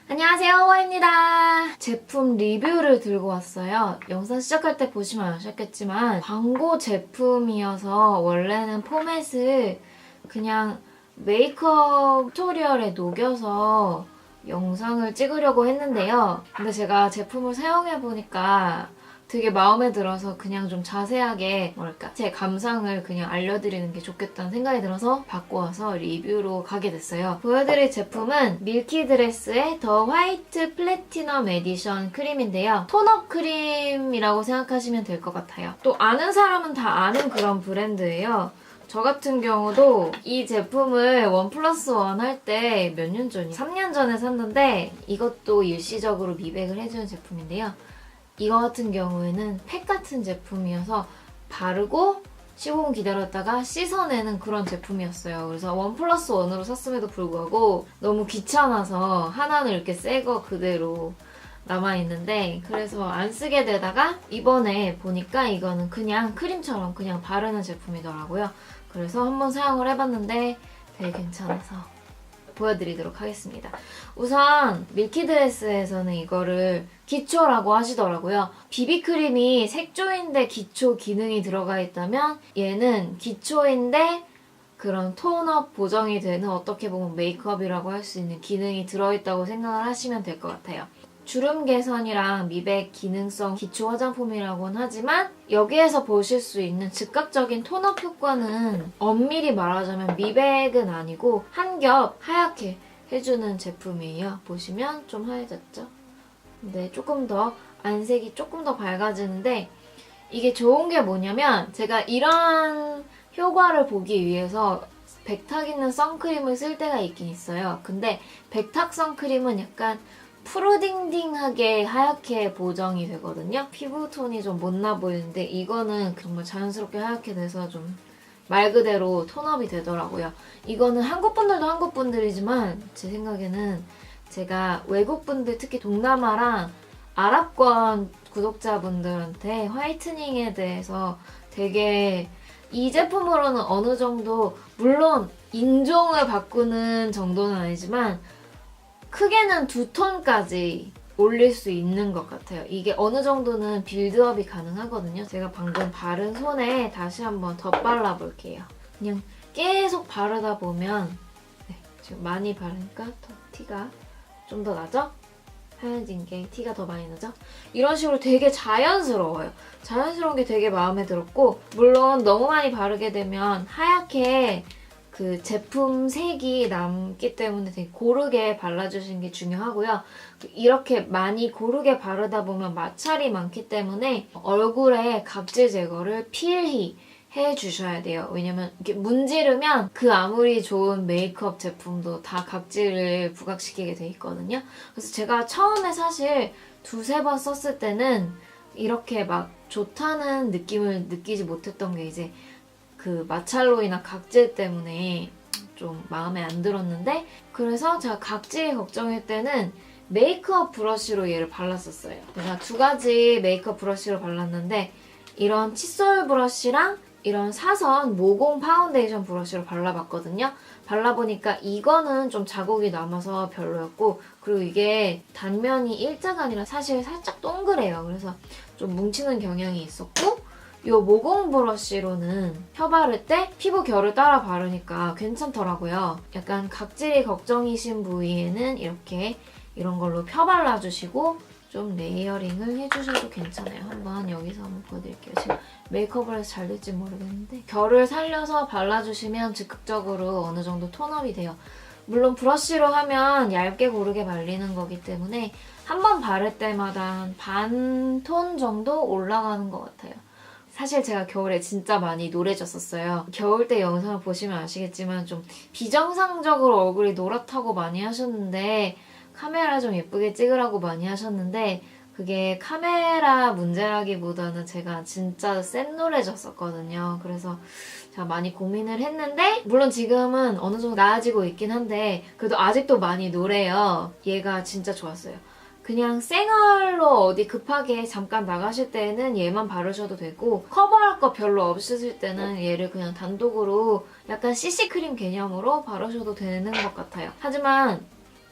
안녕하세요, 호아입니다. 제품 리뷰를 들고 왔어요. 영상 시작할 때 보시면 아셨겠지만 광고 제품이어서 원래는 포맷을 그냥 메이크업 튜토리얼에 녹여서 영상을 찍으려고 했는데요. 근데 제가 제품을 사용해보니까 되게 마음에 들어서 그냥 좀 자세하게 제 감상을 그냥 알려드리는 게 좋겠다는 생각이 들어서 바꿔와서 리뷰로 가게 됐어요. 보여드릴 제품은 밀키드레스의 더 화이트 플래티넘 에디션 크림인데요. 톤업 크림이라고 생각하시면 될 것 같아요. 또 아는 사람은 다 아는 그런 브랜드예요. 저 같은 경우도 이 제품을 1+1 할 때 몇 년 전이 3년 전에 샀는데 이것도 일시적으로 미백을 해주는 제품인데요. 이거 같은 경우에는 팩 같은 제품이어서 바르고 15분 기다렸다가 씻어내는 그런 제품이었어요. 그래서 1+1으로 샀음에도 불구하고 너무 귀찮아서 하나는 이렇게 새 거 그대로 남아있는데 그래서 안 쓰게 되다가 이번에 보니까 이거는 그냥 크림처럼 그냥 바르는 제품이더라고요. 그래서 한번 사용을 해봤는데 되게 괜찮아서 보여드리도록 하겠습니다. 우선 밀키드레스에서는 이거를 기초라고 하시더라고요. 비비크림이 색조인데 기초 기능이 들어가 있다면 얘는 기초인데 그런 톤업 보정이 되는 어떻게 보면 메이크업이라고 할 수 있는 기능이 들어있다고 생각을 하시면 될 것 같아요. 주름 개선이랑 미백 기능성 기초 화장품이라고는 하지만 여기에서 보실 수 있는 즉각적인 톤업 효과는 엄밀히 말하자면 미백은 아니고 한 겹 하얗게 해주는 제품이에요. 보시면 좀 하얘졌죠? 근데 조금 더 안색이 조금 더 밝아지는데 이게 좋은 게 뭐냐면 제가 이런 효과를 보기 위해서 백탁 있는 선크림을 쓸 때가 있긴 있어요. 근데 백탁 선크림은 약간 푸르딩딩하게 하얗게 보정이 되거든요. 피부톤이 좀 못나 보이는데 이거는 정말 자연스럽게 하얗게 돼서 좀 말 그대로 톤업이 되더라고요. 이거는 한국 분들도 한국 분들이지만 제 생각에는 제가 외국 분들 특히 동남아랑 아랍권 구독자분들한테 화이트닝에 대해서 되게 이 제품으로는 어느 정도 물론 인종을 바꾸는 정도는 아니지만 크게는 2톤까지 올릴 수 있는 것 같아요. 이게 어느 정도는 빌드업이 가능하거든요. 제가 방금 바른 손에 다시 한번 덧발라 볼게요. 그냥 계속 바르다 보면 지금 많이 바르니까 더 티가 좀 더 나죠? 하얀진 게 티가 더 많이 나죠? 이런 식으로 되게 자연스러워요. 자연스러운 게 되게 마음에 들었고 물론 너무 많이 바르게 되면 하얗게 그 제품 색이 남기 때문에 되게 고르게 발라주시는 게 중요하고요. 이렇게 많이 고르게 바르다 보면 마찰이 많기 때문에 얼굴에 각질 제거를 필히 해주셔야 돼요. 왜냐면 이렇게 문지르면 그 아무리 좋은 메이크업 제품도 다 각질을 부각시키게 돼 있거든요. 그래서 제가 처음에 사실 2-3번 썼을 때는 이렇게 막 좋다는 느낌을 느끼지 못했던 게 이제 그 마찰로 인한 각질 때문에 좀 마음에 안 들었는데 그래서 제가 각질이 걱정일 때는 메이크업 브러쉬로 얘를 발랐었어요. 제가 2가지 메이크업 브러쉬로 발랐는데 이런 칫솔 브러쉬랑 이런 사선 모공 파운데이션 브러쉬로 발라봤거든요. 발라보니까 이거는 좀 자국이 남아서 별로였고 그리고 이게 단면이 일자가 아니라 사실 살짝 동그래요. 그래서 좀 뭉치는 경향이 있었고 이 모공 브러쉬로는 펴 바를 때 피부 결을 따라 바르니까 괜찮더라고요. 약간 각질이 걱정이신 부위에는 이렇게 이런 걸로 펴 발라주시고 좀 레이어링을 해주셔도 괜찮아요. 한번 여기서 한번 보여드릴게요. 지금 메이크업을 해서 잘 될지 모르겠는데 결을 살려서 발라주시면 즉각적으로 어느 정도 톤업이 돼요. 물론 브러쉬로 하면 얇게 고르게 발리는 거기 때문에 한 번 바를 때마다 반 톤 정도 올라가는 것 같아요. 사실 제가 겨울에 진짜 많이 노래졌었어요. 겨울 때 영상을 보시면 아시겠지만 좀 비정상적으로 얼굴이 노랗다고 많이 하셨는데 카메라 좀 예쁘게 찍으라고 많이 하셨는데 그게 카메라 문제라기보다는 제가 진짜 센 노래졌었거든요. 그래서 제가 많이 고민을 했는데 물론 지금은 어느 정도 나아지고 있긴 한데 그래도 아직도 많이 노래요. 얘가 진짜 좋았어요. 그냥 생얼로 어디 급하게 잠깐 나가실 때는 얘만 바르셔도 되고 커버할 거 별로 없으실 때는 얘를 그냥 단독으로 약간 CC크림 개념으로 바르셔도 되는 것 같아요. 하지만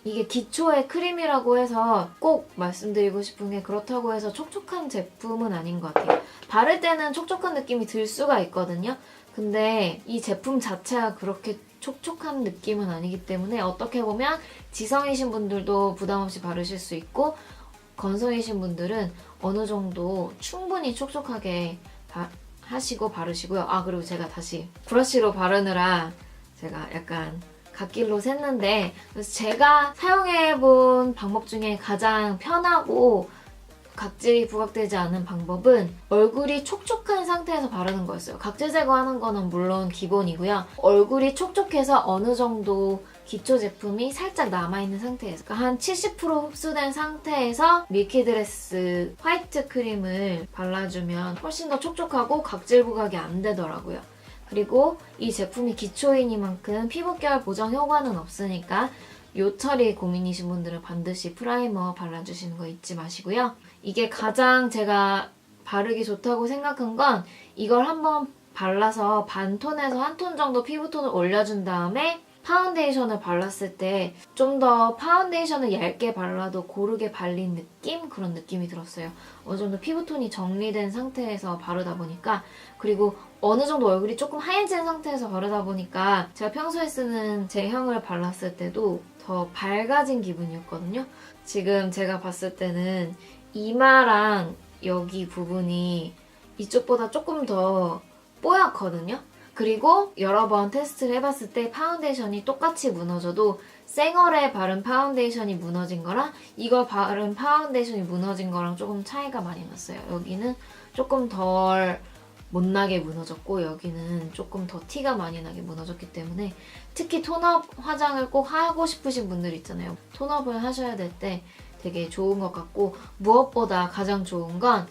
이게 기초의 크림이라고 해서 꼭 말씀드리고 싶은 게 그렇다고 해서 촉촉한 제품은 아닌 것 같아요. 바를 때는 촉촉한 느낌이 들 수가 있거든요. 근데 이 제품 자체가 그렇게 촉촉한 느낌은 아니기 때문에 어떻게 보면 지성이신 분들도 부담 없이 바르실 수 있고 건성이신 분들은 어느 정도 충분히 촉촉하게 하시고 바르시고요. 아, 그리고 제가 다시 브러쉬로 바르느라 제가 약간 갓길로 샜는데, 그래서 제가 사용해본 방법 중에 가장 편하고 각질이 부각되지 않은 방법은 얼굴이 촉촉한 상태에서 바르는 거였어요. 각질 제거하는 거는 물론 기본이고요. 얼굴이 촉촉해서 어느 정도 기초 제품이 살짝 남아있는 상태에서, 그러니까 한 70% 흡수된 상태에서 밀키드레스 화이트 크림을 발라주면 훨씬 더 촉촉하고 각질 부각이 안 되더라고요. 그리고 이 제품이 기초이니만큼 피부결 보정 효과는 없으니까 요철이 고민이신 분들은 반드시 프라이머 발라주시는 거 잊지 마시고요. 이게 가장 제가 바르기 좋다고 생각한 건 이걸 한번 발라서 반톤에서 한 톤 정도 피부톤을 올려준 다음에 파운데이션을 발랐을 때 좀 더 파운데이션을 얇게 발라도 고르게 발린 느낌? 그런 느낌이 들었어요. 어느 정도 피부톤이 정리된 상태에서 바르다 보니까, 그리고 어느 정도 얼굴이 조금 하얘진 상태에서 바르다 보니까 제가 평소에 쓰는 제형을 발랐을 때도 더 밝아진 기분이었거든요. 지금 제가 봤을 때는 이마랑 여기 부분이 이쪽보다 조금 더 뽀얗거든요. 그리고 여러 번 테스트를 해봤을 때 파운데이션이 똑같이 무너져도 생얼에 바른 파운데이션이 무너진 거랑 이걸 바른 파운데이션이 무너진 거랑 조금 차이가 많이 났어요. 여기는 조금 덜 못나게 무너졌고 여기는 조금 더 티가 많이 나게 무너졌기 때문에, 특히 톤업 화장을 꼭 하고 싶으신 분들 있잖아요. 톤업을 하셔야 될 때 되게 좋은 것 같고, 무엇보다 가장 좋은 건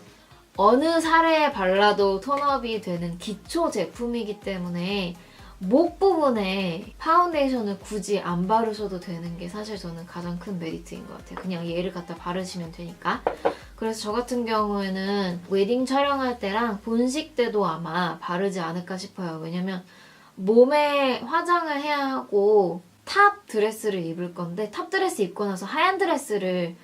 어느 살에 발라도 톤업이 되는 기초 제품이기 때문에 목 부분에 파운데이션을 굳이 안 바르셔도 되는 게 사실 저는 가장 큰 메리트인 것 같아요. 그냥 얘를 갖다 바르시면 되니까. 그래서 저 같은 경우에는 웨딩 촬영할 때랑 본식 때도 아마 바르지 않을까 싶어요. 왜냐면 몸에 화장을 해야 하고 탑 드레스를 입을 건데, 탑 드레스 입고 나서 하얀 드레스를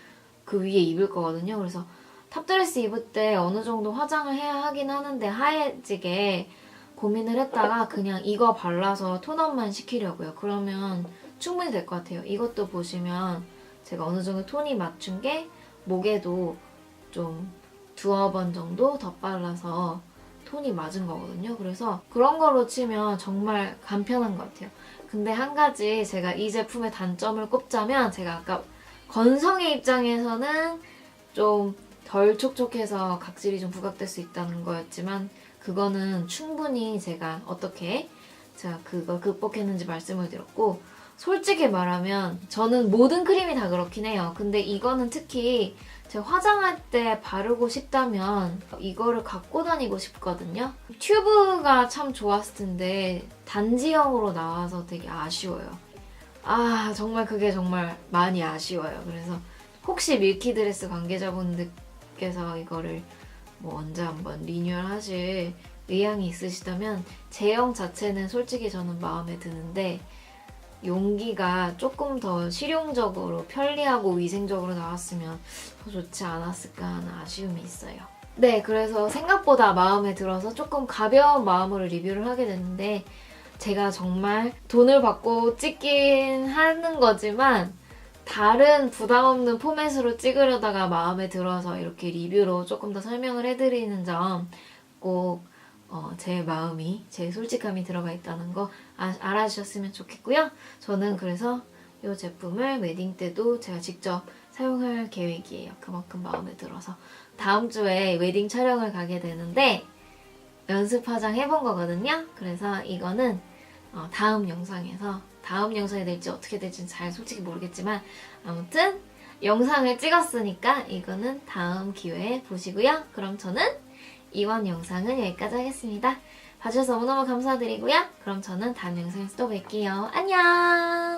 그 위에 입을 거거든요. 그래서 탑드레스 입을 때 어느 정도 화장을 해야 하긴 하는데 하얘지게 고민을 했다가 그냥 이거 발라서 톤업만 시키려고요. 그러면 충분히 될 것 같아요. 이것도 보시면 제가 어느 정도 톤이 맞춘 게 목에도 좀 두어 번 정도 덧발라서 톤이 맞은 거거든요. 그래서 그런 거로 치면 정말 간편한 것 같아요. 근데 한 가지 제가 이 제품의 단점을 꼽자면, 제가 아까 건성의 입장에서는 좀 덜 촉촉해서 각질이 좀 부각될 수 있다는 거였지만, 그거는 충분히 제가 어떻게 제가 그걸 극복했는지 말씀을 드렸고, 솔직히 말하면 저는 모든 크림이 다 그렇긴 해요. 근데 이거는 특히 제가 화장할 때 바르고 싶다면 이거를 갖고 다니고 싶거든요. 튜브가 참 좋았을 텐데 단지형으로 나와서 되게 아쉬워요. 아, 정말 그게 정말 많이 아쉬워요. 그래서 혹시 밀키드레스 관계자분들께서 이거를 뭐 언제 한번 리뉴얼 하실 의향이 있으시다면, 제형 자체는 솔직히 저는 마음에 드는데 용기가 조금 더 실용적으로 편리하고 위생적으로 나왔으면 더 좋지 않았을까 하는 아쉬움이 있어요. 네, 그래서 생각보다 마음에 들어서 조금 가벼운 마음으로 리뷰를 하게 됐는데, 제가 정말 돈을 받고 찍긴 하는 거지만 다른 부담 없는 포맷으로 찍으려다가 마음에 들어서 이렇게 리뷰로 조금 더 설명을 해드리는 점 꼭 제 마음이, 제 솔직함이 들어가 있다는 거 알아주셨으면 좋겠고요. 저는 그래서 이 제품을 웨딩 때도 제가 직접 사용할 계획이에요. 그만큼 마음에 들어서. 다음 주에 웨딩 촬영을 가게 되는데 연습 화장 해본 거거든요. 그래서 이거는 다음 영상에서, 다음 영상이 될지 어떻게 될지는 잘 솔직히 모르겠지만 아무튼 영상을 찍었으니까 이거는 다음 기회에 보시고요. 그럼 저는 이번 영상은 여기까지 하겠습니다. 봐주셔서 너무너무 감사드리고요. 그럼 저는 다음 영상에서 또 뵐게요. 안녕!